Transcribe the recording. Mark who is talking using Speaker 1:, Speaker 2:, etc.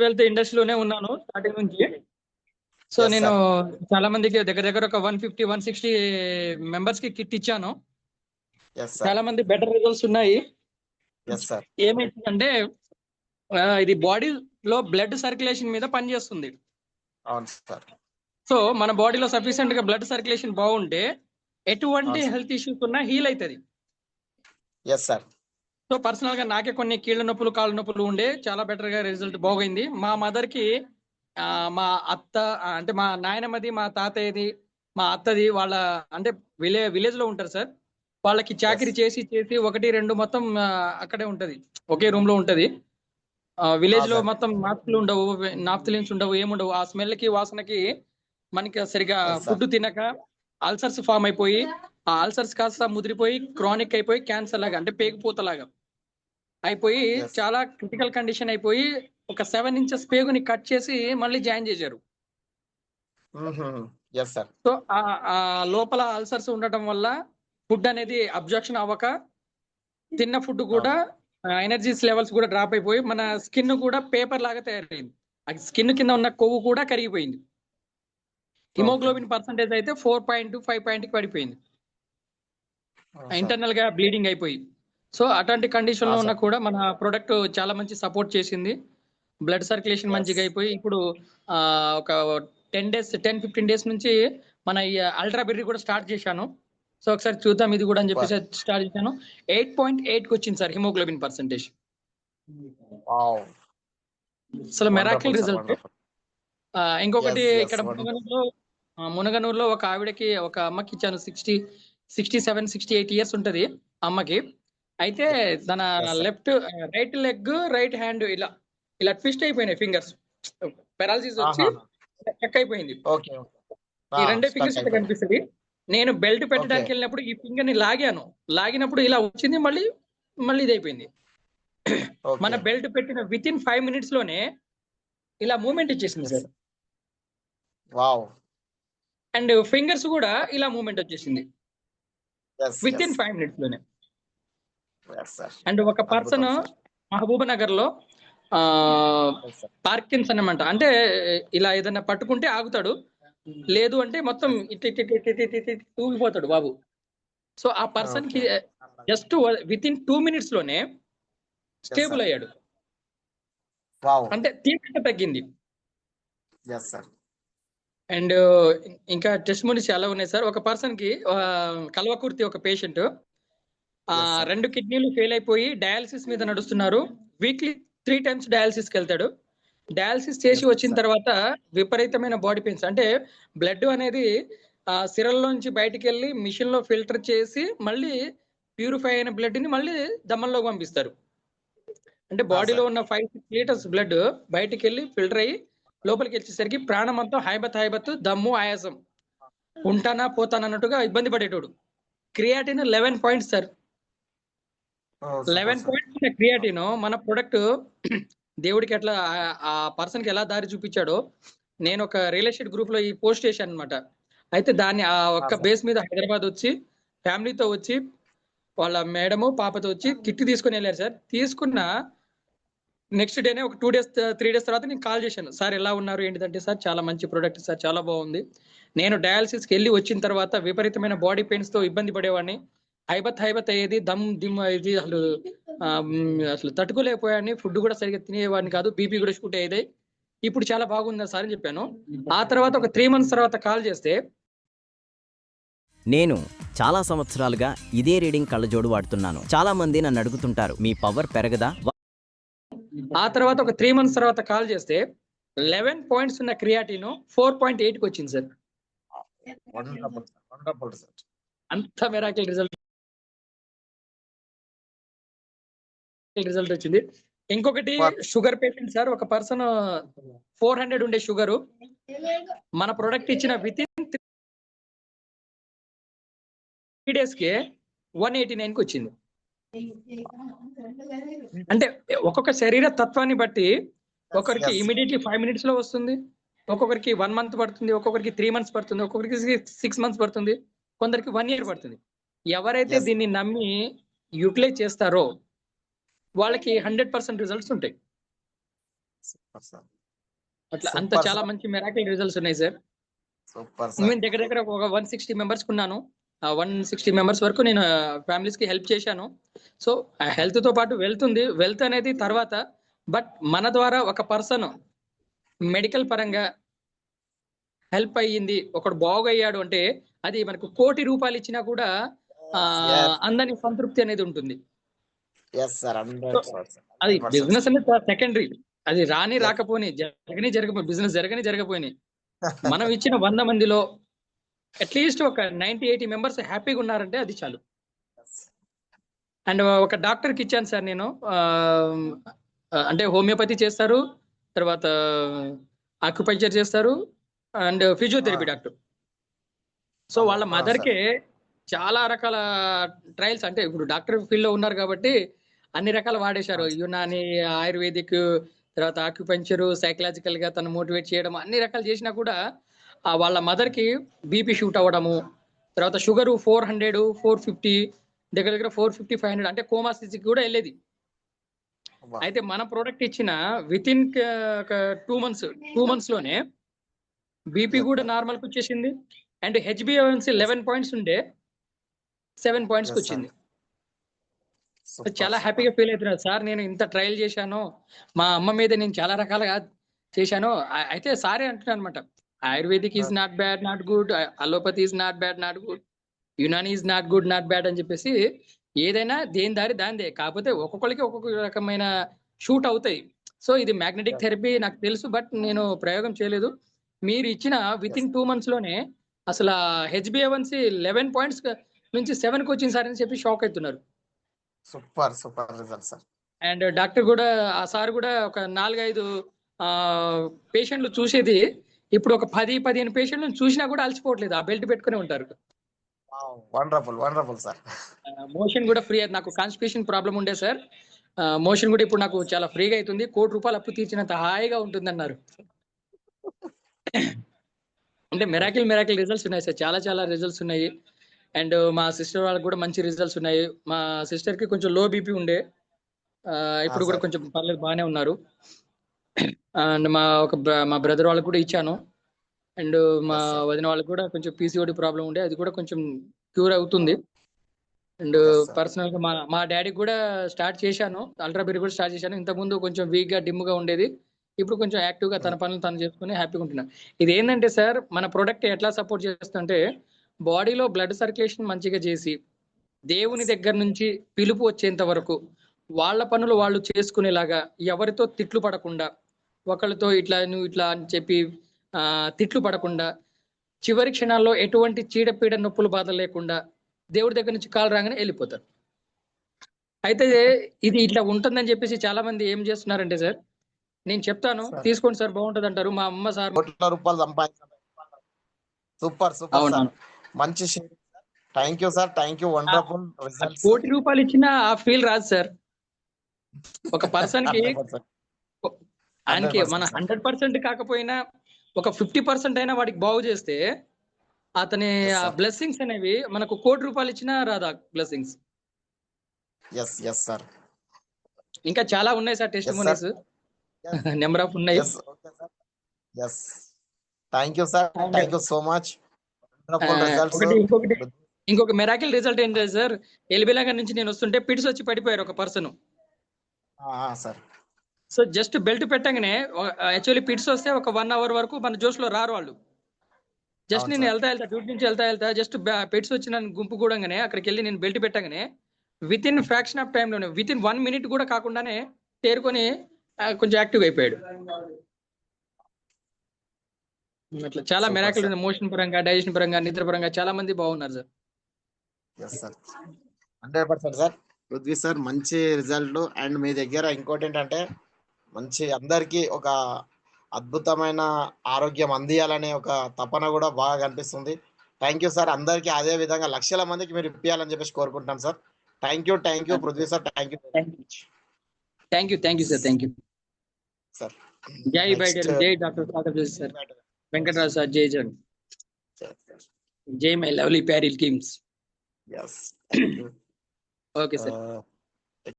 Speaker 1: 12th ఇండస్ట్రీలోనే ఉన్నాను starting నుంచి. So
Speaker 2: Yes,
Speaker 1: నేను
Speaker 2: sir.
Speaker 1: చాలా మందికి దగ్గర దగ్గర ఒక 150 160 మెంబర్స్ కి కిట్ ఇచ్చాను.
Speaker 2: Yes, sir.
Speaker 1: చాలా మంది బెటర్ రిజల్ట్స్ ఉన్నాయి.
Speaker 2: Yes, sir.
Speaker 1: ఏమైందంటే ఇది బాడీలో బ్లడ్ సర్క్యులేషన్ మీద పనిచేస్తుంది.
Speaker 2: అవును సార్.
Speaker 1: సో మన బాడీలో సఫిషియెంట్ గా బ్లడ్ సర్క్యులేషన్ బాగుంటే ఎటువంటి
Speaker 2: అవును సార్.
Speaker 1: హెల్త్ ఇష్యూస్ ఉన్నా హీల్ అవుతుంది.
Speaker 2: Yes sir.
Speaker 1: సో పర్సనల్ గా నాకే కొన్ని కీళ్ళ నొప్పులు కాళ్ళ నొప్పులు ఉండే చాలా బెటర్ గా రిజల్ట్ బాగైంది. మా మదర్ కి మా అత్త అంటే మా నాయనమ్మది మా తాతయ్యది మా అత్తది వాళ్ళ అంటే విలేజ్ లో ఉంటారు సార్. వాళ్ళకి చాకరీ చేసి చేసి 1 2 మొత్తం అక్కడే ఉంటది, ఒకే రూమ్ లో ఉంటది. విలేజ్ లో
Speaker 2: sir.
Speaker 1: మొత్తం మాస్కులు ఉండవు, నాప్థలిన్స్ ఉండవు, ఏముండవు. ఆ స్మెల్ కి వాసనకి మనకి సరిగా
Speaker 2: Yes, sir.
Speaker 1: ఫుడ్ తినక అల్సర్స్ ఫామ్ అయిపోయి ఆ అల్సర్స్ కాస్త ముదిరిపోయి క్రానిక్ అయిపోయి క్యాన్సర్ లాగా అంటే పేగుపూతలాగా అయిపోయి
Speaker 2: Yes.
Speaker 1: చాలా క్రిటికల్ కండిషన్ అయిపోయి ఒక 7 ఇంచెస్ పేగుని కట్ చేసి మళ్ళీ జాయిన్ చేశారు.
Speaker 2: Yes sir.
Speaker 1: సో ఆ లోపల అల్సర్స్ ఉండటం వల్ల ఫుడ్ అనేది అబ్జర్ప్షన్ అవ్వక తిన్న ఫుడ్ కూడా ఎనర్జీస్ లెవెల్స్ కూడా డ్రాప్ అయిపోయి మన స్కిన్ కూడా పేపర్ లాగా తయారైంది. ఆ స్కిన్ కింద ఉన్న కొవ్వు కూడా కరిగిపోయింది. హిమోగ్లోబిన్ పర్సంటేజ్ అయితే 4.2 5 పడిపోయింది. ఇంటర్నల్ గా బ్లీడింగ్ అయిపోయి. సో అటువంటి కండిషన్ లో ఉన్న కూడా మన ప్రొడక్ట్ చాలా మంచి సపోర్ట్ చేసింది. బ్లడ్ సర్క్యులేషన్ మంచిగా అయిపోయి ఇప్పుడు ఒక 10-15 డేస్ నుంచి మన ఈ అల్ట్రా బెర్రీ కూడా స్టార్ట్ చేశాను. సో ఒకసారి చూద్దాం ఇది కూడా అని చెప్పేసి స్టార్ట్ చేశాను. 8.8 కి వచ్చింది సార్ హిమోగ్లోబిన్ పర్సంటేజ్. అసలు మెరాకిల్ రిజల్ట్. ఇంకొకటి ఇక్కడ మునగనూరులో ఒక ఆవిడకి ఒక అమ్మకి ఇచ్చాను. 67-68 ఇయర్స్ ఉంటది అమ్మకి. అయితే తన రైట్ లెగ్ రైట్ హ్యాండ్ ఇలా ఇలా ట్విస్ట్ అయిపోయినాయి ఫింగర్స్, పెరాలసిస్ వచ్చి చెక్ అయిపోయింది. ఈ రెండే ఫింగర్స్ ఇక్కడ కనిపిస్తుంది. నేను బెల్ట్ పెట్టడానికి వెళ్ళినప్పుడు ఈ ఫింగర్ ని లాగినప్పుడు ఇలా వచ్చింది, మళ్ళీ ఇది అయిపోయింది. మన బెల్ట్ పెట్టిన విత్ ఇన్ 5 minutes లోనే ఇలా మూవ్మెంట్ ఇచ్చేసింది సార్. అండ్ ఫింగర్స్ కూడా ఇలా మూవ్మెంట్ వచ్చేసింది విత్ ఇన్ 5 minutes లోనే. అండ్ ఒక పర్సన్ మహబూబ్ నగర్ లో పార్కిన్స్ అన్నమాట, అంటే ఇలా ఏదైనా పట్టుకుంటే ఆగుతాడు, లేదు అంటే మొత్తం తూగిపోతాడు బాబు. సో ఆ పర్సన్ కి జస్ట్ విత్ ఇన్ 2 minutes లోనే స్టేబుల్ అయ్యాడు. అంటే తీవ్రత తగ్గింది. అండ్ ఇంకా టెస్టిమోనీస్ చాలా ఉన్నాయి సార్. ఒక పర్సన్ కి కల్వకుర్తి ఒక పేషెంట్ 2 కిడ్నీలు ఫెయిల్ అయిపోయి డయాలసిస్ మీద నడుస్తున్నారు. వీక్లీ 3 times డయాలసిస్ కి వెళ్తాడు. డయాలసిస్ చేసి వచ్చిన తర్వాత విపరీతమైన బాడీ పెయిన్స్, అంటే బ్లడ్ అనేది సిరల్లోంచి బయటికి వెళ్ళి మిషన్ లో ఫిల్టర్ చేసి మళ్ళీ ప్యూరిఫై అయిన బ్లడ్ ని మళ్ళీ దమ్మల్లోకి పంపిస్తారు. అంటే బాడీలో ఉన్న 5-6 లీటర్స్ బ్లడ్ బయటికి వెళ్ళి ఫిల్టర్ అయ్యి లోపలికి వచ్చేసరికి ప్రాణం అంతా హైబత్ దమ్ము ఆయాసం, ఉంటానా పోతానా అన్నట్టుగా ఇబ్బంది పడేటోడు. Creatine 11 points sir. 11 points ఉన్న క్రియాటిన్ మన ప్రొడక్ట్ దేవుడికి ఎట్లా ఆ పర్సన్ కి ఎలా దారి చూపించాడో, నేను ఒక రియల్ ఎస్టేట్ గ్రూప్ లో ఈ పోస్ట్ చేశాను అనమాట. అయితే దాన్ని ఆ ఒక్క బేస్ మీద హైదరాబాద్ వచ్చి ఫ్యామిలీతో వచ్చి వాళ్ళ మేడము పాపతో వచ్చి కిట్ తీసుకుని వెళ్ళారు సార్. తీసుకున్న నెక్స్ట్ డేనే ఒక 2-3 days తర్వాత నేను కాల్ చేశాను, సార్ ఎలా ఉన్నారు ఏంటిదంటే, సార్ చాలా మంచి ప్రొడక్ట్ సార్, చాలా బాగుంది. నేను డయాలసిస్కి వెళ్ళి వచ్చిన తర్వాత విపరీతమైన బాడీ పెయిన్స్ తో ఇబ్బంది పడేవాడిని, హైబత్ అయ్యేది, దిమ్ ఇది అసలు తట్టుకోలేకపోయాడిని, ఫుడ్ కూడా సరిగ్గా తినేవాడిని కాదు, బీపీ కూడా షూట్ అయ్యేది. ఇప్పుడు చాలా బాగుందా సార్ అని చెప్పాను. ఆ తర్వాత ఒక 3 months తర్వాత కాల్ చేస్తే,
Speaker 3: నేను చాలా సంవత్సరాలుగా ఇదే రీడింగ్ కళ్ళజోడు వాడుతున్నాను. చాలా మంది నన్ను అడుగుతుంటారు, మీ పవర్ పెరగదా?
Speaker 1: ఆ తర్వాత ఒక 3 months తర్వాత కాల్ చేస్తే 11 points ఉన్న క్రియాటిన్ 4.8 కి వచ్చింది సార్. అంత మెరాకిల్ రిజల్ట్ వచ్చింది. ఇంకొకటి షుగర్ పేషెంట్ సార్. ఒక పర్సన్ 400 ఉండే షుగరు మన ప్రొడక్ట్ ఇచ్చిన విత్ ఇన్ 3 days కి 189 కి వచ్చింది. అంటే ఒక్కొక్క శరీర తత్వాన్ని బట్టి ఒకరికి ఇమీడియట్లీ 5 minutes లో వస్తుంది, ఒక్కొక్కరికి 1 month పడుతుంది, ఒక్కొక్కరికి 3 months పడుతుంది, ఒక్కొక్కరికి 6 months పడుతుంది, కొందరికి 1 year పడుతుంది. ఎవరైతే దీన్ని నమ్మి యూటిలైజ్ చేస్తారో వాళ్ళకి 100% రిజల్ట్స్ ఉంటాయి.
Speaker 2: సార్
Speaker 1: అట్లా అంత
Speaker 2: సూపర్
Speaker 1: చాలా
Speaker 2: సార్.
Speaker 1: మంచి మెరాకిల్ రిజల్ట్స్ ఉన్నాయి సార్.
Speaker 2: Super sir.
Speaker 1: నేను దగ్గర దగ్గర ఒక 160 మెంబర్స్ కున్నాను. 160 మెంబర్స్ వరకు నేను ఫ్యామిలీస్ కి హెల్ప్ చేశాను. సో హెల్త్ తో పాటు వెల్త్ ఉంది. వెల్త్ అనేది తర్వాత, బట్ మన ద్వారా ఒక పర్సన్ మెడికల్ పరంగా హెల్ప్ అయ్యింది, ఒకడు బాగయ్యాడు అంటే అది మనకు 1 కోటి రూపాయలు ఇచ్చినా కూడా
Speaker 2: Yes.
Speaker 1: అందని సంతృప్తి అనేది ఉంటుంది.
Speaker 2: Yes sir 100%.
Speaker 1: అది
Speaker 2: 100%.
Speaker 1: బిజినెస్ అనేది సెకండరీ. అది రాని
Speaker 2: Yes.
Speaker 1: రాకపోయి జరగని బిజినెస్ జరగపోయినాయి. మనం ఇచ్చిన 100 మందిలో అట్లీస్ట్ ఒక 90-80 మెంబర్స్ హ్యాపీగా ఉన్నారంటే అది చాలు. అండ్ ఒక డాక్టర్కి ఇచ్చాను సార్ నేను, అంటే హోమియోపతి చేస్తారు, తర్వాత ఆక్యుపంచర్ చేస్తారు, అండ్ ఫిజియోథెరపీ డాక్టర్. సో వాళ్ళ మదర్కే చాలా రకాల ట్రయల్స్, అంటే ఇప్పుడు డాక్టర్ ఫీల్డ్ లో ఉన్నారు కాబట్టి అన్ని రకాలు వాడేశారు. యునాని, ఆయుర్వేదిక్, తర్వాత ఆక్యుపంచరు, సైకలాజికల్ గా తను మోటివేట్ చేయడం, అన్ని రకాలు చేసినా కూడా వాళ్ళ మదర్ కి బీపీ షూట్ అవ్వడము, తర్వాత షుగర్ 400, 450, దగ్గర దగ్గర 450-500, అంటే కోమా స్థితికి కూడా వెళ్ళేది. అయితే మన ప్రోడక్ట్ ఇచ్చిన విత్ ఇన్ 2 months లోనే బీపీ కూడా నార్మల్ కి వచ్చేసింది, అండ్ HbA1c 11 పాయింట్స్ ఉండే 7 పాయింట్స్ కి వచ్చింది. చాలా హ్యాపీగా ఫీల్ అవుతున్నారు సార్. నేను ఇంత ట్రయల్ చేశాను, మా అమ్మ మీద నేను చాలా రకాలుగా చేశాను. అయితే సారే అంటున్నాను అనమాట, ayurvedic is not bad not good, allopathy is not bad not good, Unani is not good not bad అని చెప్పేసి ఏదైనా దేని దారి దాందే, కాకపోతే ఒక్కొక్కరికి ఒక్కొక్క రకమైన షూట్ అవుతాయి. సో ఇది మ్యాగ్నెటిక్ థెరపీ నాకు తెలుసు, బట్ నేను ప్రయోగం చేయలేదు. మీరు ఇచ్చిన విత్ ఇన్ 2 months లోనే అసలు HbA1c 11 పాయింట్స్ నుంచి 7 కి వచ్చింది సార్ అని చెప్పి షాక్ అవుతున్నారు.
Speaker 2: Super result sir.
Speaker 1: And doctor కూడా, ఆ సార్ కూడా ఒక 4-5 పేషెంట్లు చూసేది ఇప్పుడు ఒక 10-15 పేషెంట్లు చూసినా కూడా అలసిపోవట్లేదు, ఆ బెల్ట్ పెట్టుకునే ఉంటారు.
Speaker 2: Wonderful sir.
Speaker 1: మోషన్ కూడా ఫ్రీ. నాకు కాన్స్టిపేషన్ ప్రాబ్లం ఉండే సార్, మోషన్ కూడా ఇప్పుడు నాకు చాలా ఫ్రీగా అవుతుంది. 1 కోటి రూపాయలు అప్పు తీర్చినంత హాయిగా ఉంటుంది అన్నారు. అంటే మెరాకిల్ రిజల్ట్స్ ఉన్నాయి సార్, చాలా రిజల్ట్స్ ఉన్నాయి. అండ్ మా సిస్టర్ వాళ్ళకి కూడా మంచి రిజల్ట్స్ ఉన్నాయి. మా సిస్టర్ కి కొంచెం లో బీపీ ఉండే, ఇప్పుడు కూడా కొంచెం పర్లేదు, బాగానే ఉన్నారు. అండ్ మా బ్రదర్ వాళ్ళకి కూడా ఇచ్చాను. అండ్ మా వదిన వాళ్ళకి కూడా కొంచెం PCOD ప్రాబ్లం ఉండే, అది కూడా కొంచెం క్యూర్ అవుతుంది. అండ్ పర్సనల్ గా మా డాడీకి కూడా స్టార్ట్ చేశాను, అల్ట్రాబెరీ కూడా స్టార్ట్ చేశాను. ఇంతకుముందు కొంచెం వీక్ గా డిమ్ గా ఉండేది, ఇప్పుడు కొంచెం యాక్టివ్ గా తన పనులు తను చేసుకుని హ్యాపీగా ఉంటున్నాను. ఇది ఏంటంటే సార్, మన ప్రొడక్ట్ ఎట్లా సపోర్ట్ చేస్తుంటే బాడీలో బ్లడ్ సర్క్యులేషన్ మంచిగా చేసి, దేవుని దగ్గర నుంచి పిలుపు వచ్చేంత వరకు వాళ్ళ పనులు వాళ్ళు చేసుకునేలాగా, ఎవరితో తిట్లు పడకుండా, ఒకరితో ఇట్లా నువ్వు ఇట్లా అని చెప్పి తిట్లు పడకుండా, చివరి క్షణాల్లో ఎటువంటి చీడపీడ నొప్పులు బాధ లేకుండా దేవుడి దగ్గర నుంచి కాల్ రాగానే వెళ్ళిపోతారు. అయితే ఇది ఇట్లా ఉంటుందని చెప్పేసి చాలా మంది ఏం చేస్తున్నారంటే సార్, నేను చెప్తాను తీసుకోండి సార్ బాగుంటది అంటారు. మా అమ్మ సార్
Speaker 2: రూపాయలు సంపాదించారు. సూపర్ సార్, మంచి share. Thank you sir, thank you. Wonderful results.
Speaker 1: 1 కోటి రూపాయలు ఇచ్చినా ఆ ఫీల్ రాదు సార్. ఒక పర్సన్ కి ఆయనకి మన 100% కాకపోయినా ఒక 50% అయినా వాడికి బాగు చేస్తే అతని బ్లెస్సింగ్స్ అనేవి మనకు 1 కోటి రూపాయలు ఇచ్చినా రాదా బ్లెస్సింగ్స్.
Speaker 2: Yes sir.
Speaker 1: ఇంకా చాలా ఉన్నాయి సార్ టెస్టిమోనీస్, నెంబర్ ఆఫ్ ఉన్నాయి.
Speaker 2: Thank you sir, thank you so much.
Speaker 1: ఇంకొక మెరాకిల్ రిజల్ట్ ఏంటంటే సార్, ఎల్బినగర్ నుంచి నేను వస్తుంటే పిట్స్ వచ్చి పడిపోయారు ఒక పర్సన్. సో జస్ట్ బెల్ట్ పెట్టగానే, యాక్చువల్లీ పిట్స్ వస్తే ఒక 1 hour వరకు మన జోష్ లో రారు వాళ్ళు. జస్ట్ నేను వెళ్తా డ్యూటీ నుంచి వెళ్తా జస్ట్ పిట్స్ వచ్చి నన్ను గుంపు కూడంగానే అక్కడికి వెళ్ళి నేను బెల్ట్ పెట్టగానే విత్ ఇన్ ఫ్రాక్షన్ ఆఫ్ టైంలోనే, విత్ ఇన్ 1 minute కూడా కాకుండానే తేరుకొని కొంచెం యాక్టివ్ అయిపోయాడు. అట్లా చాలా మెరాకిల్ ఉంది. మోషన్ పరంగా, డైజెషన్ పరంగా, నిద్ర పరంగా చాలా మంది బాగున్నారు సార్.
Speaker 2: 100% సార్. పృథ్వీ సార్ మంచి రిజల్ట్. అండ్ మీ దగ్గర ఇంకోటి ఏంటంటే, మంచి అందరికి ఒక అద్భుతమైన ఆరోగ్యం అందియాలనే ఒక తపన కూడా బాగా కనిపిస్తుంది. Thank you sir. అందరికి అదే విధంగా లక్షల మందికి మీరు ఇప్పియాలని చెప్పేసి కోరుకుంటాం సార్. Thank you Prithvi sir. Thank you
Speaker 1: sir. Thank you
Speaker 2: sir.
Speaker 1: జై బైడెన్, జై డాక్టర్ సార్, వెంకటరాజు సార్, జై జగన్, జై మై లవ్లీ ప్యారిల్ కిమ్స్.
Speaker 2: Yes.
Speaker 1: Okay, sir.